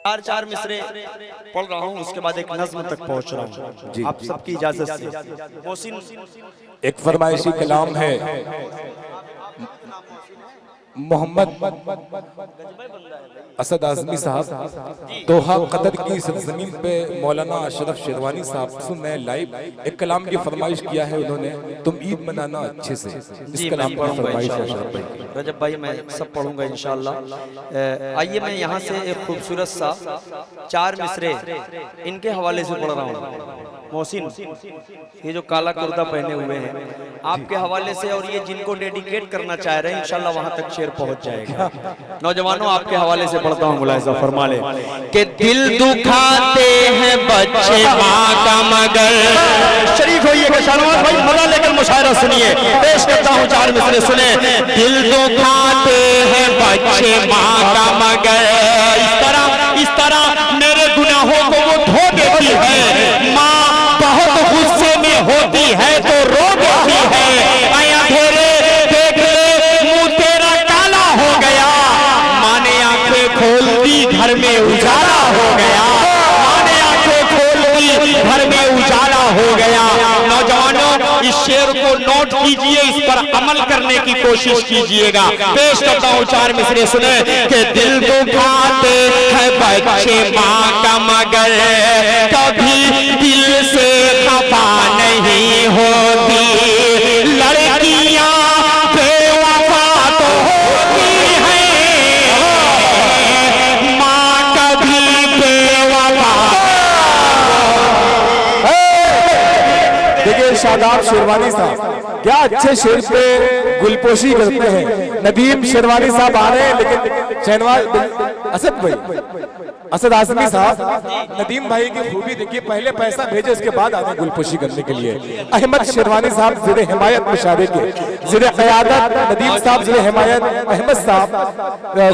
चार मिसरे पढ़ रहा हूँ, उसके बाद एक नज्म तक पहुँच रहा हूँ आप सबकी इजाजत से। मोहसिन एक फरमाइशी कलाम है मोहम्मद असद आजमी साहब दोहा कतर की सरजमीन पे मौलाना अशरफ शेरवानी साहब सुनने लाइव एक कलाम की फरमाइश किया है उन्होंने, तुम ईद मनाना अच्छे से। इस कलाम की फरमाइश है अशरफ भाई। रजब भाई मैं सब पढ़ूंगा इंशाअल्लाह। आइए मैं यहाँ से एक खूबसूरत सा चार मिसरे इनके हवाले से पढ़ रहा हूँ। मोहसिन ये जो काला कुर्ता पहने हुए हैं आपके हवाले से, और ये जिनको डेडिकेट करना चाह रहे हैं इंशाल्लाह वहां तक शेर पहुंच जाएगा। नौजवानों आपके हवाले से पढ़ता हूँ, मुलाहिजा फरमा ले कि दिल दुखाते हैं बच्चे माँ का मगर। शरीफ होइएगा शाहनवाज भाई, मजा लेकर मुशायरा सुनिए। पेश करता हूँ चार मिसरे सुने। दिल दुखाते हैं बच्चे माँ का मगर, इस तरह मेरे गुनाहों को वो धो देती है। माँ बहुत गुस्से में होती है तो रो देती है। आया घेरे देख ले मुंह तेरा काला हो गया। माँ ने आंखें खोल दी घर में उजाला हो गया। माँ ने आंखें खोल दी घर में उजाला हो गया। नौजवानों इस शेर को नोट कीजिए, इस पर अमल करने की कोशिश कीजिएगा। पेश करता हूँ चार मिसरे सुने कि दिल दुखाते हैं बच्चे माँ का मगर, कभी दिल से खफा नहीं होती। लड़कियां बेवफा तो होती हैं, माँ कभी बेवफा। देखिए शादाब शेरवानी साहब क्या अच्छे शेर पे गुलपोशी करते हैं। नदीम शेरवानी साहब आ रहे हैं, लेकिन शहनवाज असद भाई असद आजमी साहब नदीम भाई की खूबी देखिए, पहले पैसा भेजे उसके बाद आने गुलपोशी करने के लिए। अहमद शेरवानी साहब ज़िले हिमायत मुशारे के ज़िले क़यादत, नदीम साहब ज़िले हिमायत, अहमद साहब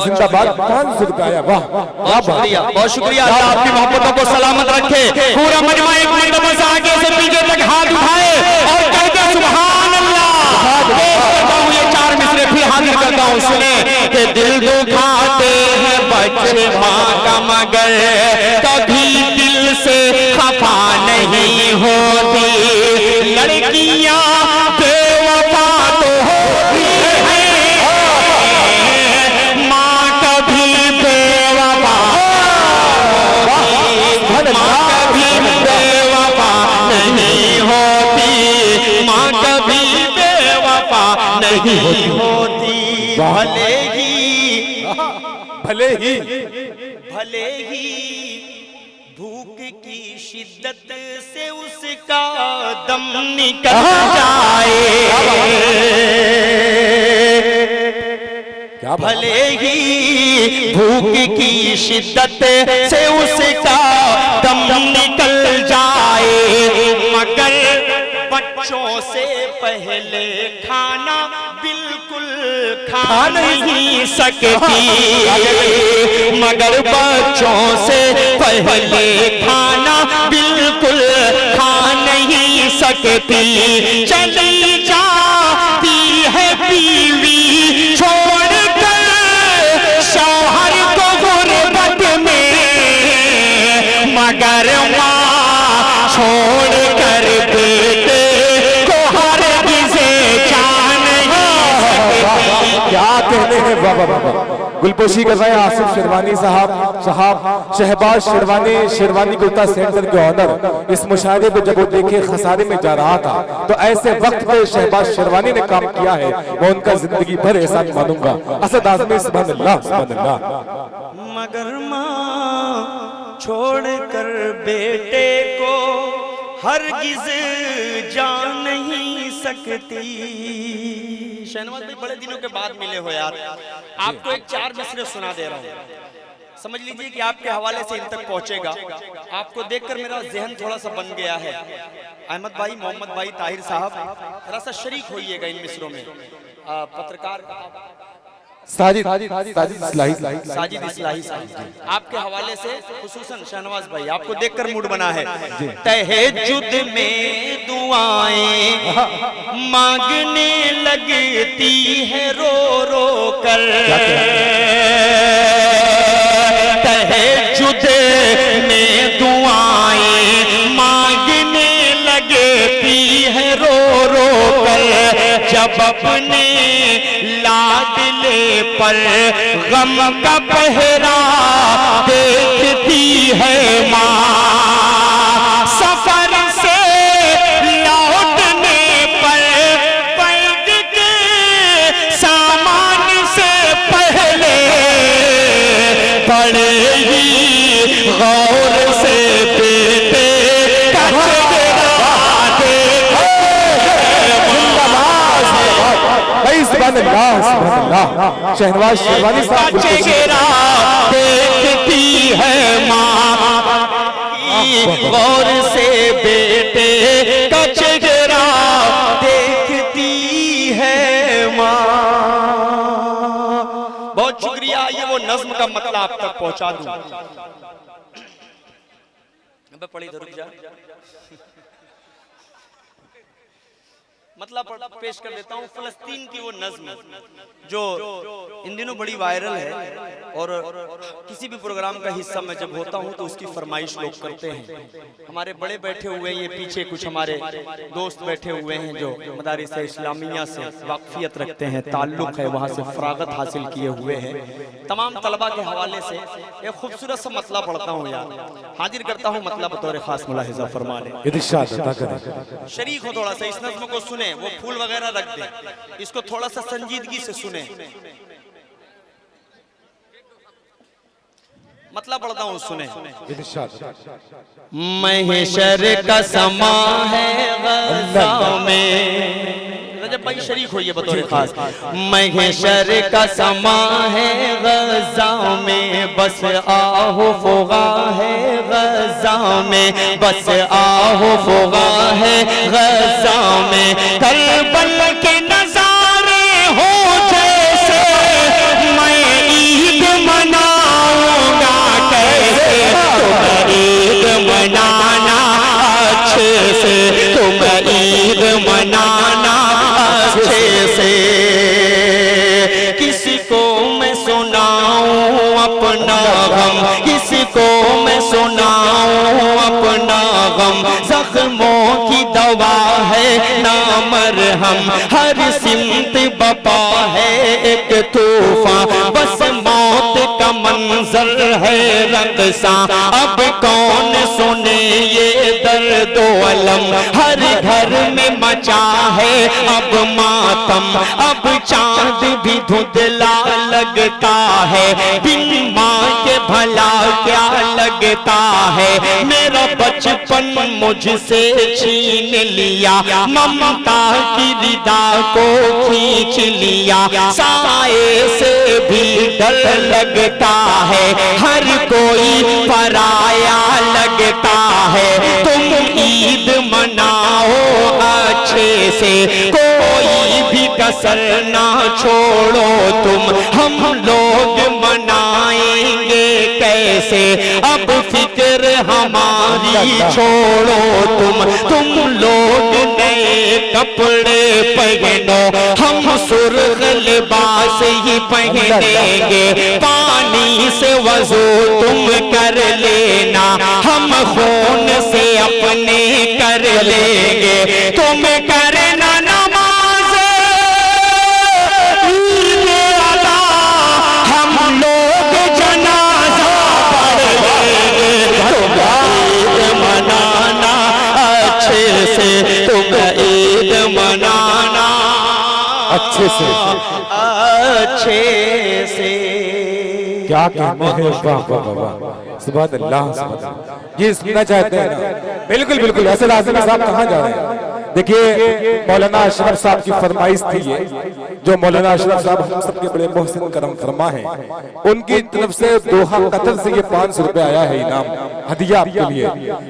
जिंदाबाद। कौन गाया, वाह बहुत शुक्रिया। अल्लाह आपकी मोहब्बतों को सलामत रखे। पूरा मजमा एक मरतबा से आगे से पीछे तक हाथ उठाए और कहते सुभान अल्लाह। ये चार मिसरे फिर हाजिर करता हूँ सुने कि दिल दुखाते हैं बच्चे माँ का मगर, कभी दिल से खफा नहीं होती। लड़कियां बेवफा तो होती हैं, माँ कभी बेवफा, माँ कभी बेवफा नहीं होती। माँ कभी बेवफा नहीं होती। भले ही भूख की शिद्दत से उसका दम निकल जाए, भले ही भूख की शिद्दत से उसका दम निकल जाए, मगर बच्चों से पहले खाना बिल्कुल खा नहीं सकती। मगर बच्चों से पहले खाना बिल्कुल खा नहीं सकती। चली जाती है बीवी छोड़कर शौहर को गुर्बत में, मगर माँ छोड़कर बेटे को हर किसे जान नहीं सकती। क्या कहते हैं बाबा बाबा। गुलपोशी कर रहे हैं आसिफ शेरवानी साहब शहबाज शेरवानी कुर्ता सेंटर के ऑनर। इस मुशाहरे पे जब वो देखे खसारे में जा रहा था, तो ऐसे वक्त पे शहबाज शेरवानी ने काम किया है, वो उनका जिंदगी भर एहसान मानूंगा। असद आजमी सुभान अल्लाह सुभान अल्लाह। मगर माँ छोड़कर बेटे को हरगिज जान नहीं सकती। शहनवाज भाई बड़े दिनों के बाद मिले हो यार, आपको एक चार मिसरे सुना दे रहा हूँ, समझ लीजिए कि आपके हवाले से इन तक पहुंचेगा। आपको देखकर मेरा जहन थोड़ा सा बन गया है। अहमद भाई, मोहम्मद भाई, ताहिर साहब थोड़ा सा शरीक होइएगा इन मिसरों में। पत्रकार साजिद इस्लाही साहब आपके हवाले से खुसूसन शहनवाज भाई आपको देखकर मूड बना है। तहज्जुद में दुआएं मांगने लगती है रो रो कर, तहज्जुद अपने लाडले पर गम का पहरा देखती है माँ। सफर से लौटने पर पैद के सामान से पहले बड़े ही गौर से बेटे का चेहरा देखते शहनवाज शेरवानी साहब चेहरा देखती है माँ। गौर से बेटे का चेहरा देखती है माँ। बहुत शुक्रिया। ये वो नज्म का मतलब आप तक पहुंचा दूं। पढ़ी तो रुक जा, मतलब पेश कर देता हूँ। फलस्तीन की वो नज्म जो इन दिनों बड़ी वायरल है और किसी भी प्रोग्राम का हिस्सा मैं जब होता हूँ तो उसकी फरमाइश लोग करते हैं। हमारे बड़े बैठे हुए हैं, ये पीछे कुछ हमारे दोस्त बैठे हुए हैं जो मदारिस इस्लामिया से वाकफियत रखते हैं, ताल्लुक है, वहाँ से फरागत हासिल किए हुए हैं। तमाम तलबा के हवाले से एक खूबसूरत सा मतला पढ़ता हूँ यार, हाजिर करता हूँ। मतलब बतौर खास मुलाहिजा फरमा लें, शरीक हो थोड़ा सा, इस नज्म को सुने, वो फूल वगैरह रख दे, इसको थोड़ा सा संजीदगी से सुने। मतलब पढ़ता हूँ, सुने। महशर का समा है गज़ा में, रजब भाई शरीक होइए बतौर खास। महशर का समा है गज़ा में, बस आहो फुगा है गज़ा में, बस आहो फुगा है गज़ा में। करबल के नजारे हो जैसे मैं ईद मनाऊंगा कैसे, तुम ईद मनाना अच्छे से, तुम ईद मनाना अच्छे से। किसी को मैं सुनाऊं अपना गम, किसी को मैं सुनाऊं अपना गम, जख्मों की दवा है ना मरहम, हर सिमत बपा है एक तूफान, बस मौत का मंजर है रक़्सा। अब कौन सुने ये दर्द अलम, हर घर में मचा है अब मातम, अब चांद भी धुंधला लगता है, बिन माँ के भला क्या लगता है। मेरा बचपन मुझसे छीन लिया, ममता की रिदा को खींच लिया, साए से भी डर लगता है, हर कोई पराया लगता है। तुम ईद मनाओ अच्छे से, कोई भी कसर ना छोड़ो तुम, हम लोग मनाएंगे कैसे, अब फिक्र हमारी छोड़ो तुम लोग नए कपड़े पहनो, हम सुर्ख लिबास ही पहनेंगे, पानी से वजू तुम कर लेना, हम खून से अपने कर लेंगे, तुम करना नमाज ईद अदा, हम लोग जनाजा पढ़ लेंगे, तुम ईद मनाना अच्छे से, तुम ईद मनाना अच्छे से, अच्छे से। क्या कहते हैं, वाह वाह वाह, सुभान अल्लाह। ये सुनना चाहते हैं ना? बिल्कुल बिल्कुल। ऐसे आज़मी साहब कहाँ जा रहे हैं? देखिए मौलाना अशरफ साहब की फरमाइश थी ये, जो मौलाना अशरफ साहब हम सबके बड़े मोहसिन करम फरमा हैं, उनकी तरफ से दोहा कतर से ये 500 रुपए आया है इनाम हदिया आपके लिए।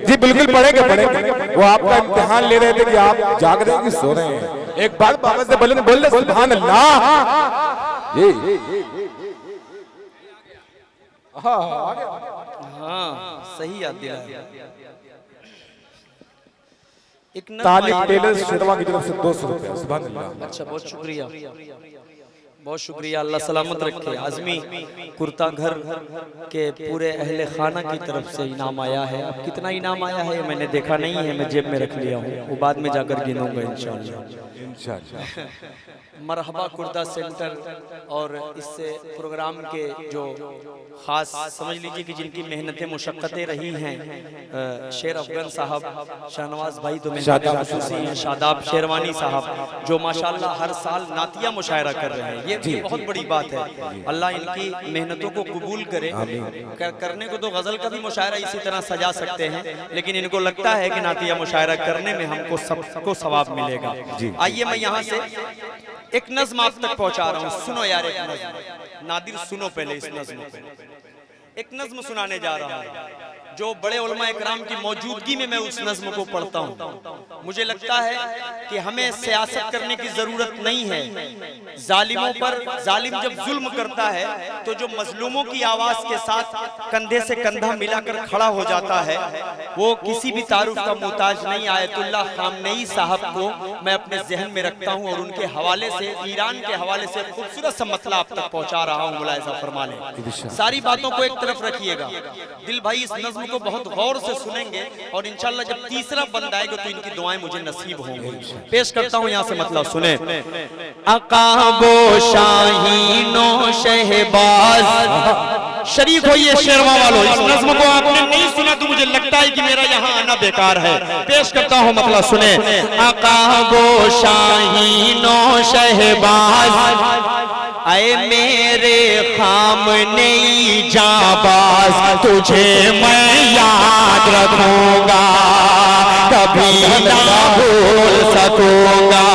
जी बिल्कुल पढ़ेंगे पढ़ेंगे। वो आपका इम्तिहान ले रहे थे कि आप जाग रहे हैं कि सो रहे हैं। एक बात बाबा से बोल दे सुभान अल्लाह। हाँ सही याद दिलाया। तालिब टेलर शेरवा की तरफ से 200 रुपया। सुभान अल्लाह। अच्छा बहुत शुक्रिया। बहुत शुक्रिया, अल्लाह सलामत रखे। आजमी कुर्ता घर के पूरे अहले खाना की तरफ से इनाम आया है। अब कितना इनाम आया है मैंने देखा नहीं है, मैं जेब में रख लिया हूँ, वो बाद में जाकर गिनूंगा इंशाअल्लाह। मरहबा कुर्ता सेंटर और इससे प्रोग्राम के जो खास समझ लीजिए कि जिनकी मेहनतें मुशक्क़तें रही हैं, शेर अफगन साहब, शहनवाज भाई तो शादाब शेरवानी साहब जो माशाल्लाह हर साल नातिया मुशायरा कर रहे हैं, ये बहुत बड़ी बात है। अल्लाह इनकी मेहनतों को कबूल करे। करने को तो गजल का भी मुशायरा इसी तरह सजा सकते हैं, लेकिन इनको लगता है कि नातिया मुशायरा करने में हमको सबको सवाब मिलेगा। आइए मैं यहाँ से एक नज़्म आप तक पहुंचा रहा हूँ, सुनो यार। एक नज़्म नादिर, सुनो पहले इस नज़्म को। एक नज़्म सुनाने जा रहा हूँ जो बड़े उलमा इकराम की मौजूदगी में मैं उस नज़्म को पढ़ता हूँ। मुझे लगता है कि हमें सियासत करने की जरूरत नहीं है। जालिमों पर जालिम जब जुल्म करता है तो जो मजलूमों की आवाज के साथ कंधे से कंधा मिलाकर खड़ा हो जाता है, वो किसी भी तारुफ का मुहताज नहीं। आयतुल्लाह खामनेई साहब को मैं अपने जहन में रखता हूँ और उनके हवाले से, ईरान के हवाले से खूबसूरत सा मतला आप तक पहुँचा रहा हूँ। मुलाहिजा फरमा लें, सारी बातों को एक तरफ रखिएगा। दिल भाई इस नज़्म को बहुत गौर से सुनेंगे और इंशाल्लाह जब तीसरा बंद आएगा तो इनकी दुआएं मुझे नसीब होंगी। पेश करता हूं यहां से मतलब सुने। अकाबो शाहीनो शहबाज, शरीफ होइए शेरवा वालों। इस नज़्म को आपने नहीं सुना तो मुझे लगता है कि मेरा यहाँ आना बेकार है। पेश करता हूँ मतलब सुने। अकाबो शाहीनो शहबाज, आए मेरे खामने जाबाज, तुझे मैं याद रखूंगा, कभी ना भूल सकूंगा।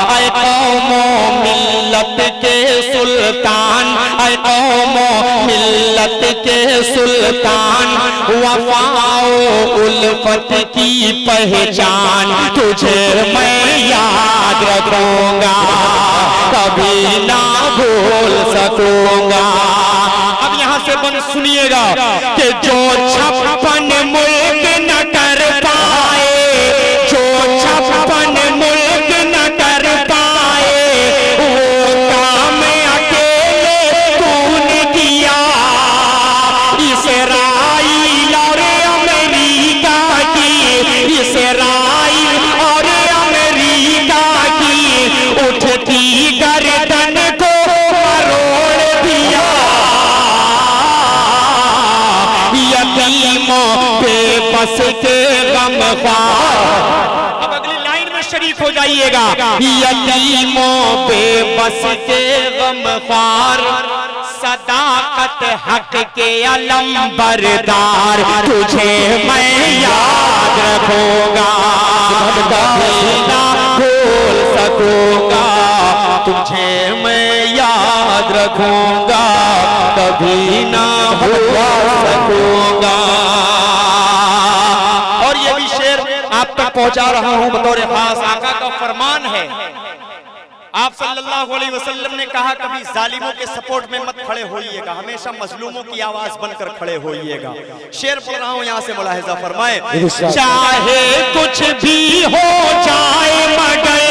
आए कौमो मिल्लत के सुल्तान, आए कौमो मिल्लत के सुल्तान, वफाओ उल्फत की पहचान, तुझे मैं याद रखूंगा, कभी ना भूल सकूंगा। अब यहाँ से बंद सुनिएगा कि जो 56 मुल्क न कर पाए, जो 56 मुल्क न कर पाए, वो काम अकेले तूने किया। इसराइल और अमेरिका की, इसराइल और अमेरिका की उठती गर्दन को मरोड़ दिया। यतीमों बेबस के गमख्वार, अब अगली लाइन में शरीक हो जाइएगा। यतीमों बेबस के गमख्वार, सदाकत हक के अलम बरदार, तुझे मैं याद रखूंगा, कभी ना भूल सकूंगा, तुझे मैं याद रखूंगा, कभी ना भूल सकूंगा। और ये भी शेर आप तक पहुंचा रहा हूं बतौर खास। आका का फरमान है, आप सल्लल्लाहु अलैहि वसल्लम ने कहा कभी जालिमों के सपोर्ट में मत खड़े होइएगा, हमेशा मजलूमों की आवाज बनकर खड़े होइएगा। शेर पढ़ रहा हूं यहां से, मुलाहिजा फरमाए। चाहे कुछ भी हो जाए मगर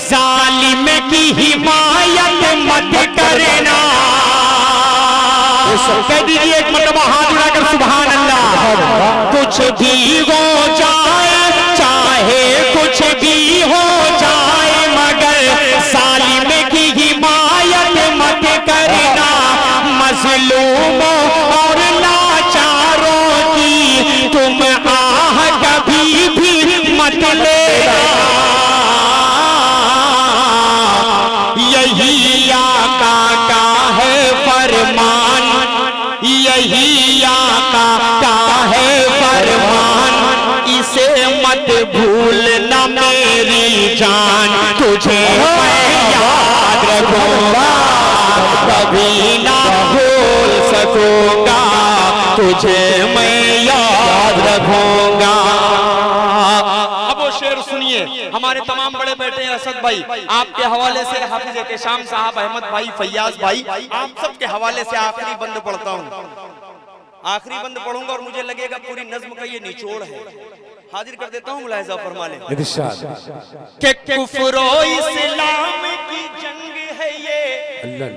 जालिम की हिमायत मत करना। कह दीजिए एक मतलब हाथ उठाकर सुभान अल्लाह। कुछ भी हो जाए, चाहे कुछ भी हो जाए, मगर जालिम की हिमायत मत करना। मजलूमों और लाचारों की तुम आह कभी भी मत लेना। यही आका का है फरमान, यही आका का है फरमान, इसे मत भूलना मेरी जान, तुझे मैं याद रखूंगा, कभी ना भूल सकूंगा, तुझे मैं याद रखूंगा। अब वो शेर सुनिए। हमारे तमाम बड़े बेटे असद भाई, आपके हवाले से हाफिज एहतेशाम साहब, अहमद भाई, फैयाज भाई, आप सबके हवाले से आखिरी बंद पढ़ता हूँ। आखिरी बंद पढ़ूंगा और मुझे लगेगा पूरी नज्म का ये निचोड़ है। हाजिर कर देता हूँ, मुलाहिजा फरमा लें इरशाद। कि कुफ्र और इस्लाम की जंग है ये। अल्लाह।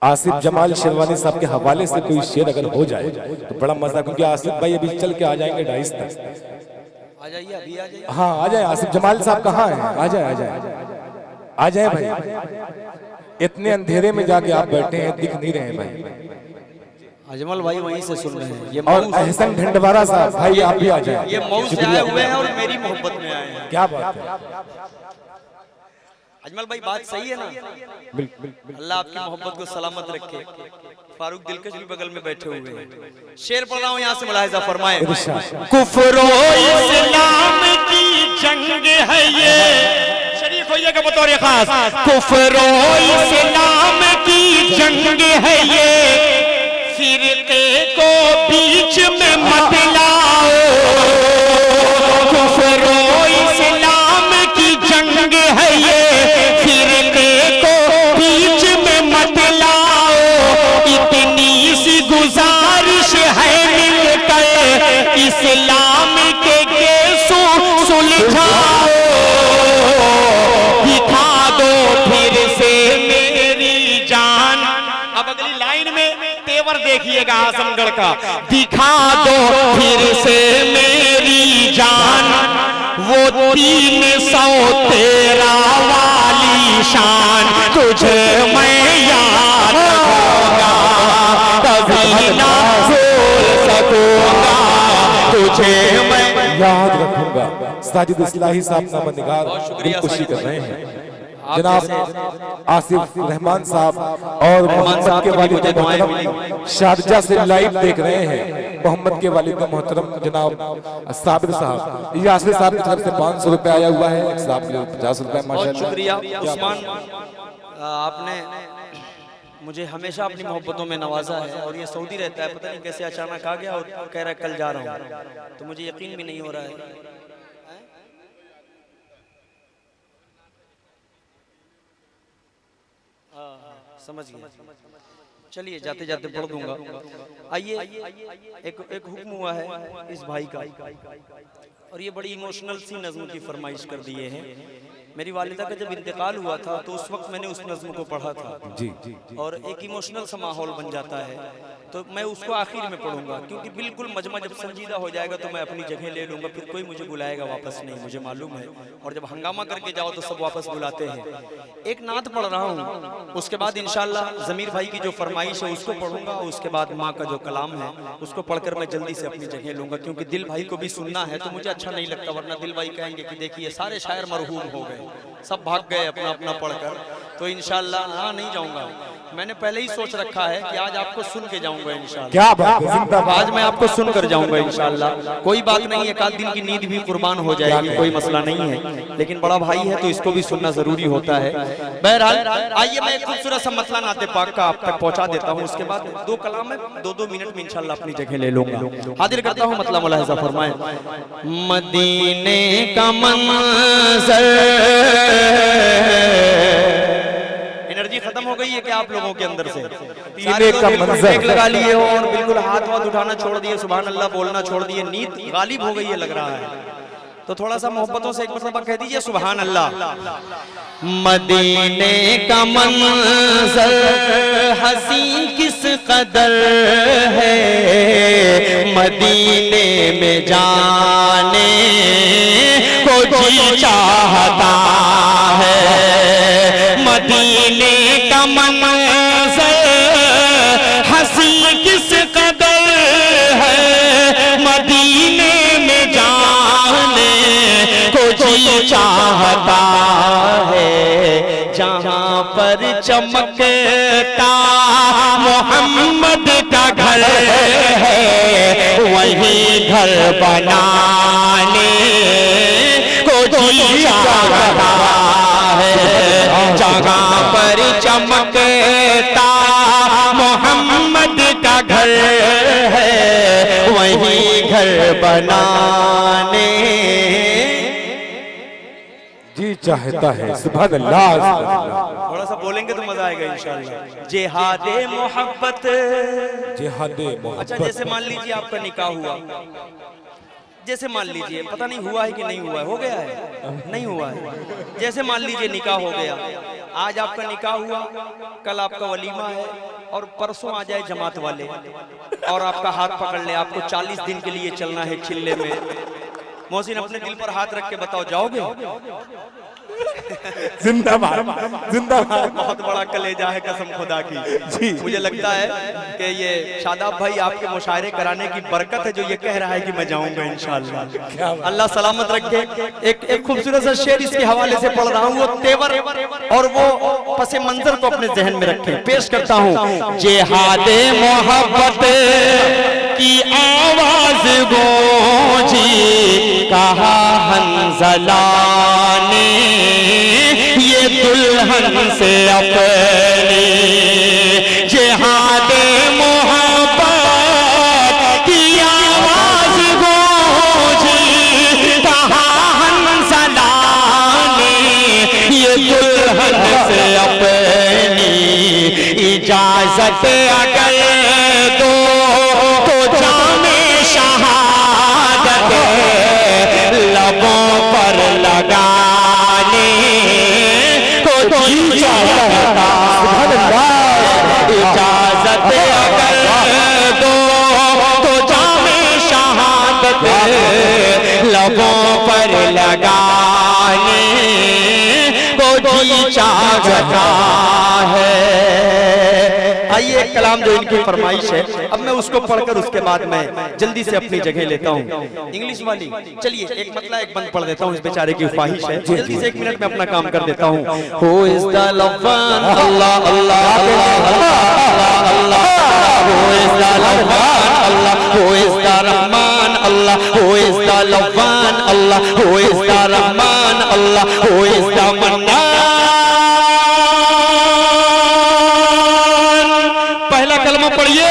आसिफ जमाल शेरवानी साहब के हवाले से कोई शेर अगर हो जाए तो बड़ा मजा, क्योंकि आसिफ भाई अभी चल के आ जाएंगे 2:30 तक। आ जाइए, अभी आ जाइए। हाँ आ जाए, आसिफ जमाल साहब कहाँ हैं? आ जाए आ जाए आ जाए भाई। इतने अंधेरे में जाके आप बैठे हैं, दिख नहीं रहे भाई। अजमल भाई वहीं से सुन रहे हैं। ये और अहसन ढंडवारा साहब भाई आप भी आ जाए। ये मऊ से आए हुए हैं और मेरी मोहब्बत में आए हैं। क्या बात है। अजमल भाई बात सही है ना? बिल्कुल। अल्लाह आपकी मोहब्बत को सलामत रखे। फारूक दिलकश भी बगल में बैठे हुए हैं। शेर पढ़ रहा हूँ यहाँ से, मुलाहिजा फरमाए। कुफ्र और इस्लाम की जंग है ये। शरीफ होइएगा बतौर खास। कुफ्र और इस्लाम की जंग है ये, फिरके को बीच में मत लाओ। कुफ्र और इस्लाम की जंग है ये, फिरके को बीच में मत लाओ। इतनी सी गुजारिश है मिलकर इस्लाम के केसों सुलझाओ। दिखा दो फिर से मेरी जान। अब अगली लाइन में तेवर देखिएगा आजमगढ़ का। दिखा दो फिर से मेरी जान, वो 313 वाली शान। तुझे मैं याद रखूंगा, कभी ना भूल सकूंगा। तुझे मैं याद रखूंगा। साजिद इस्लाही साहब नामा निगार दिलकुशी कर रहे हैं। जनाब आसिफ रहमान साहब और मोहम्मद के वालिद मोहतरम शारजा से लाइव देख रहे हैं। मोहम्मद के वालिद मोहतरम जनाब साबिर साहब, ये आसिफ साहब की तरफ से 500 रुपए आया हुआ है। एक साहब के लिए 50 रुपए। बहुत शुक्रिया उस्मान, आपने मुझे हमेशा अपनी मोहब्बतों में नवाजा है। और ये सऊदी रहता है, पता नहीं कैसे अचानक आ गया और कह रहा है कल जा रहा हूँ, तो मुझे यकीन भी नहीं हो रहा है। समझ गया, चलिए जाते जाते पढ़ दूंगा। आइए, एक हुक्म हुआ है इस भाई का, और ये बड़ी इमोशनल सी नज़्म की फरमाइश कर दिए हैं। मेरी वालिदा का जब इंतकाल हुआ था तो उस वक्त मैंने उस नज़्म को पढ़ा था जी। और एक इमोशनल सा माहौल बन जाता है, तो मैं उसको आखिर में पढ़ूंगा, क्योंकि बिल्कुल मजमा जब संजीदा हो जाएगा तो मैं अपनी जगह ले लूंगा, फिर कोई मुझे बुलाएगा वापस नहीं, मुझे मालूम है। और जब हंगामा करके जाओ तो सब वापस बुलाते हैं। एक नात पढ़ रहा हूँ, उसके बाद इंशाल्लाह जमीर भाई की जो फरमाइश है उसको पढ़ूंगा, उसके बाद माँ का जो कलाम है उसको पढ़कर मैं जल्दी से अपनी जगह लूंगा, क्योंकि दिल भाई को भी सुनना है तो मुझे अच्छा नहीं लगता, वरना दिल भाई कहेंगे कि देखिए सारे शायर मरहूम हो गए, सब भाग गए अपना अपना पढ़कर। तो इंशाल्लाह हाँ नहीं जाऊंगा, मैंने पहले ही सोच रखा है कि आज आपको सुन के जाऊंगा इंशाल्लाह। क्या बात है, जिंदाबाद। आज मैं आपको सुनकर जाऊंगा इंशाल्लाह। कोई बात नहीं, एक आध दिन की नींद भी कुर्बान हो जाएगी, कोई मसला नहीं है, लेकिन बड़ा भाई है तो इसको भी सुनना जरूरी होता है। बहरहाल आइए मैं एक खूबसूरत सा मतला नाते पाक का आप तक पहुंचा देता हूँ, उसके बाद 2 कलाम में 2-2 मिनट में इंशाल्लाह अपनी जगह ले लूंगा। हाजिर करता हूँ मतला, मुलाहिजा फरमाएं। मदीने का मंज़र, एनर्जी खत्म हो गई है क्या आप लोगों के अंदर से? सारे का मंजर ब्रेक लगा लिए हो और बिल्कुल हाथ वाथ उठाना छोड़ दिए, सुभान अल्लाह बोलना छोड़ दिए, नींद गालिब हो गई है लग रहा है। तो थोड़ा सा मोहब्बतों से एक मरतबा कह दीजिए सुभान अल्लाह। मदीने का मंजर हसी किस कदर है, मदीने में जाने को जी चाहता है। मदीने का मंजर हसी किस कदर है, मदीने में जाने को जी चाहता है। जहाँ पर चमकता मोहम्मद का घर है, वही घर बनाने को जी चाहता है। जहाँ पर चमकता मोहम्मद का घर है, वही घर बनाने जी चाहता है। सुभान अल्लाह। थोड़ा सा बोलेंगे तो मजा आएगा इंशाल्लाह। जिहादे मोहब्बत, जिहादे मोहब्बत। अच्छा जैसे मान लीजिए आपका निकाह हुआ, जैसे मान लीजिए पता नहीं हुआ है कि नहीं हुआ है, हो गया है नहीं हुआ है, जैसे मान लीजिए निकाह हो गया, आज आपका निकाह हुआ, कल आपका वलीमा है और परसों आ जाए जमात वाले और आपका हाथ पकड़ ले, आपको 40 दिन के लिए चलना है चिल्ले में। मोहसिन अपने दिल पर हाथ रख के बताओ, जाओगे? जिंदाबाद जिंदाबाद। बहुत बड़ा कलेजा है कसम खुदा की जी। मुझे लगता है कि ये शादाब भाई आपके मुशायरे कराने की बरकत है जो ये कह रहा है कि मैं जाऊंगा इंशाअल्लाह। अल्लाह सलामत रखे। एक खूबसूरत सा शेर इसके हवाले से पढ़ रहा हूँ, वो तेवर और वो पसे मंजर को अपने जहन में रखें, पेश करता हूँ। जिहादे मोहब्बत की आवाज गूंजी, कहा हंज़ला ने ये दुल्हन से अपनी। जिहादे मोहब्बत की आवाज गूंजी, कहा हंज़ला ने ये दुल्हन से अपनी। इजाजत अगर दो तो जामे शहादत लबों पर लगाने को जी चाहता। इजाजत अगर दो तो जामे शहादत लबों पर लगाने को जी चाहता है। आइए एक कलाम जो इनकी फरमाइश है, अब मैं उसको पढ़कर उसके बाद मैं जल्दी से अपनी जगह लेता हूँ। इंग्लिश वाली चलिए एक मतला एक बंद पढ़ देता हूँ, इस बेचारे की ख्वाहिश है, जल्दी से 1 मिनट में अपना काम कर देता हूँ। Who is the Lawwan? Allah Allah Allah Allah. Who is the Lawwan? Allah. Who is the Rahman? Allah. Who is the Lawwan? Allah. Who is the Rahman? Allah. Who is the Mannan? पहला कलमा पढ़िए,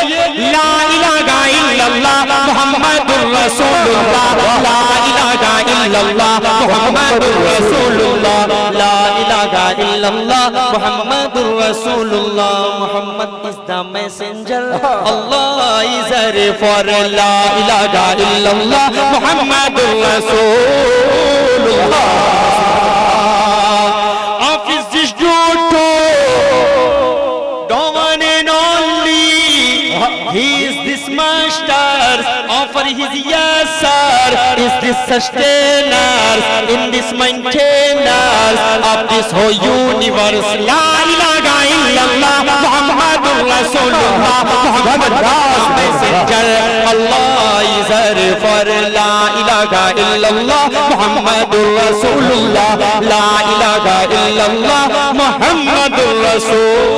ला इलाहा इल्लल्लाह मुहम्मदुर रसूलुल्लाह, ला इलाहा इल्लल्लाह मुहम्मदुर रसूलुल्लाह, ला इलाहा इल्लल्लाह मुहम्मदुर रसूलुल्लाह। Muhammad is the messenger, Allah is रे फॉर ला इलाहा इल्लल्लाह मुहम्मदुर रसूलुल्लाह। Office this duty he is this master, offer his yes sir, is this sustainer, in this maintainer of this whole universe. La ilaha illallah Muhammadur Rasulullah, Muhammad messenger, Allah is there for la ilaha illallah Muhammadur Rasulullah, la ilaha illallah Muhammadur Rasulullah।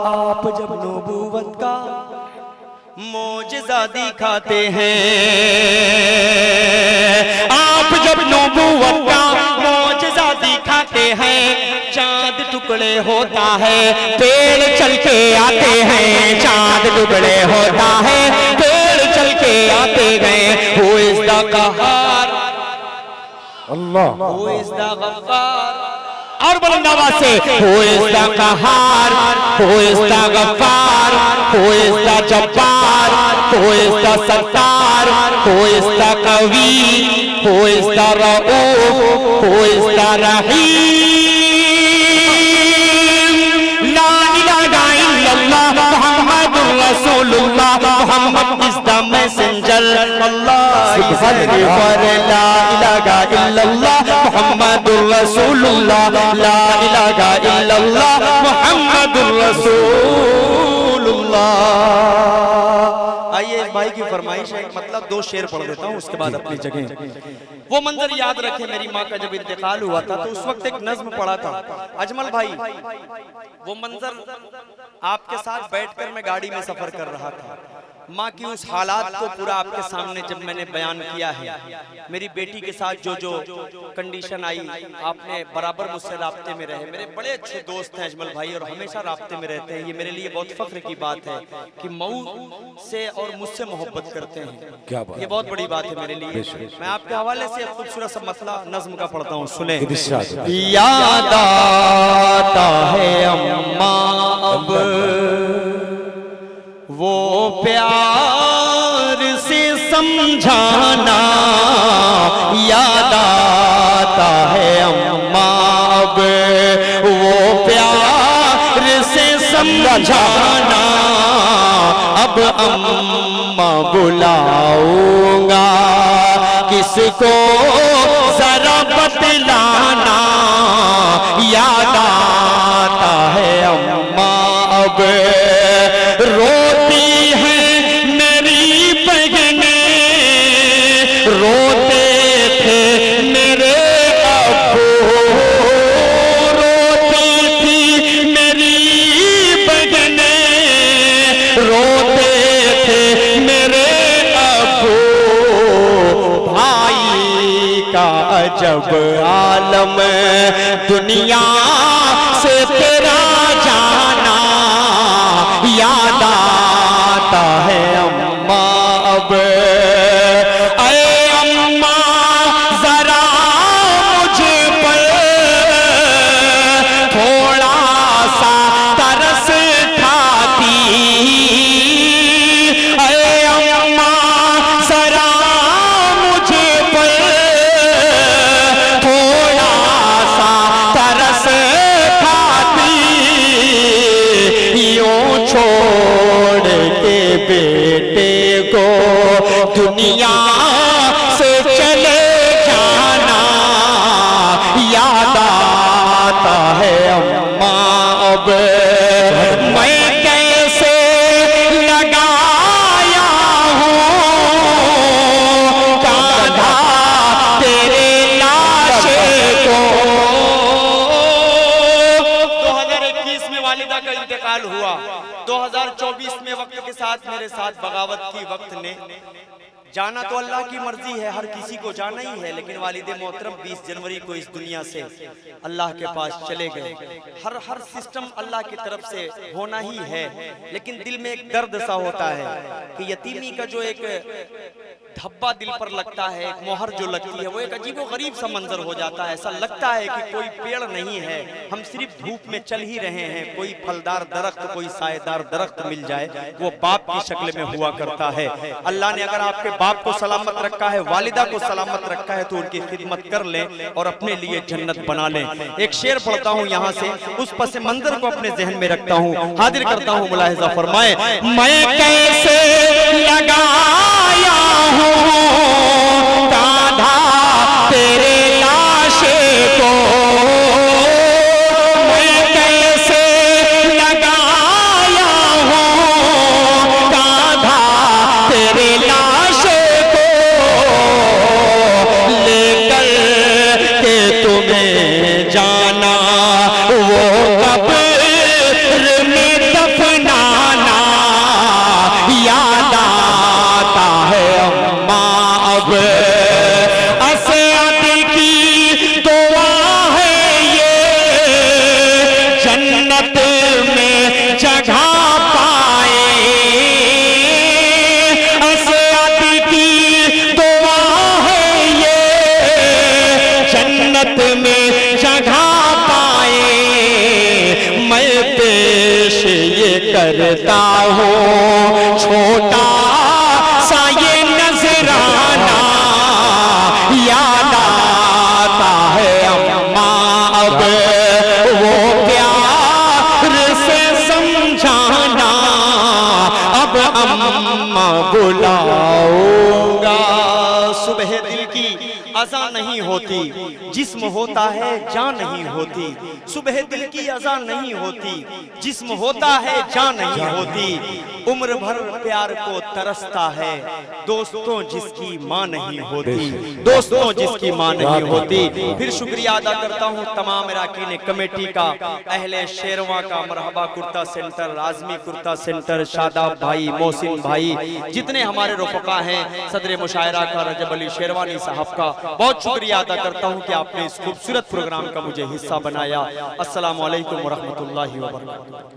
आप जब नबूवत का मोजज़ा दिखाते हैं, आप जब नबूवत का मोजज़ा दिखाते हैं, चांद टुकड़े होता है पेड़ चल के आते हैं, चांद टुकड़े होता है पेड़ चल के आते हैं। Who is the Qahhar? Allah. Who is the Ghaffar? और बुलंदावा से Who is the Qahhar? Who is the Ghaffar? Who is the Jabbar? Who is the Sattar? Who is the Qawi? Who is the Rauf? Who is the Rahim? La ilaha illallah Muhammadur Rasulullah, Muhammad is the messenger, Allah is the for la ilaha illallah Muhammadur Rasulullah, la ilaha illallah Muhammadur Rasulullah। आइए इस भाई की फरमाइश है, मतलब 2 शेर पढ़ देता हूँ उसके बाद अपनी जगह। वो मंजर याद रखे, मेरी माँ का जब इंतकाल हुआ था तो उस वक्त एक नज्म पढ़ा था अजमल भाई, वो मंजर आपके साथ बैठकर मैं गाड़ी में सफर कर रहा था माँ की उस हालात को पूरा आपके सामने जब मैंने बयान किया है, मेरी बेटी के साथ जो जो कंडीशन आई, आपने बराबर मुझसे राब्ते में रहे। मेरे बड़े अच्छे दोस्त हैं अजमल भाई और हमेशा राब्ते में रहते हैं। ये मेरे लिए बहुत फख्र की बात है कि मऊ से और मुझसे मोहब्बत करते हैं। क्या बात, ये बहुत बड़ी बात है मेरे लिए। मैं आपके हवाले से खूबसूरत सा मसला नज्म का पढ़ता हूँ, सुने। याद आता है अम्मा अब वो प्यार से समझाना, याद आता है अम्मा अब वो प्यार से समझाना। अब अम्मा बुलाऊंगा किसको जरा बतलाना, याद आता है अम्मा अब रोती है मेरी बहनें, रोते थे मेरे अब्बू, रोती थी मेरी बहनें, रोते थे मेरे अब्बू। भाई का अजब आलम दुनिया से तेरा जाना, याद आता है अम्मा अब। अरे अम्मा जरा मुझ पर थोड़ा सा तरस खाती, अरे अम्मा जरा मुझ पर थोड़ा सा तरस खाती, यूं छोड़ के बेटे को दुनिया से चले जाना, याद आता है अम्मा अब। मैं कैसे लगाया हूँ कांधा तेरे लाशे को। 2021 में वालिदा का इंतकाल हुआ, 2024 में वक्त के साथ मेरे साथ बगावत की। वक्त ने जाना तो अल्लाह की मर्जी है, हर किसी को जाना ही है, लेकिन वालिद मोहतरम 20 जनवरी को इस दुनिया से अल्लाह के पास चले गए। हर सिस्टम अल्लाह की तरफ से होना ही है, लेकिन दिल में एक दर्द सा होता है कि यतीमी का जो एक धब्बा दिल पर लगता है, एक मोहर जो लगती है, वो एक अजीब गरीब सा मंजर हो जाता है। ऐसा लगता है कि कोई पेड़ नहीं है, हम सिर्फ धूप में चल ही रहे हैं। कोई फलदार दरख्त, कोई सायेदार दरख्त मिल जाए, वो बाप की शक्ल में हुआ करता है। अल्लाह ने अगर आपके बाप को सलामत रखा है, वालिदा को सलामत रखा है, तो उनकी खिदमत कर लें और अपने लिए जन्नत बना लें। एक शेर पढ़ता हूँ यहाँ से, उस पस मंजर को अपने जहन में रखता हूँ, हाजिर करता हूँ, मुलाहिजा फरमाए। मैं कैसे लगाया हूँ कांधा तेरे लाशे को, मैं कैसे लगाया हूँ कांधा तेरे लाशे को, लेकर के तुम्हें जाना वो कब्र में दफनाना, याद आता है अम्मा अब। असद की दुआ है ये जन्नत में जगह पाए, असद की दुआ है ये जन्नत में जगह पाए। मैं पेश ये करता हूँ छोटा सा ये नजराना, याद आता है अम्मा अब वो प्यार से समझाना। अब अम्मा बुलाऊंगा सुबह दिल की अज़ान नहीं होती, जिस्म होता है जान नहीं होती। सुबह दिल की अज़ान नहीं होती, जिस्म होता है जान नहीं होती। उम्र भर प्यार को तरसता है, दोस्तों जिसकी माँ नहीं होती, दोस्तों जिसकी माँ नहीं होती। फिर शुक्रिया अदा करता हूँ तमाम इराकीन कमेटी का, अहले शेरवा का, मरहबा कुर्ता सेंटर, आजमी कुर्ता सेंटर, शादाब भाई, मोहसिन भाई, जितने हमारे रुफ़क़ा हैं, सदर मुशायरा का रजब अली शेरवानी साहब का बहुत शुक्रिया अदा करता हूँ कि आपने इस खूबसूरत प्रोग्राम का मुझे हिस्सा बनाया। अस्सलामु अलैकुम व रहमतुल्लाहि व बरकातहू।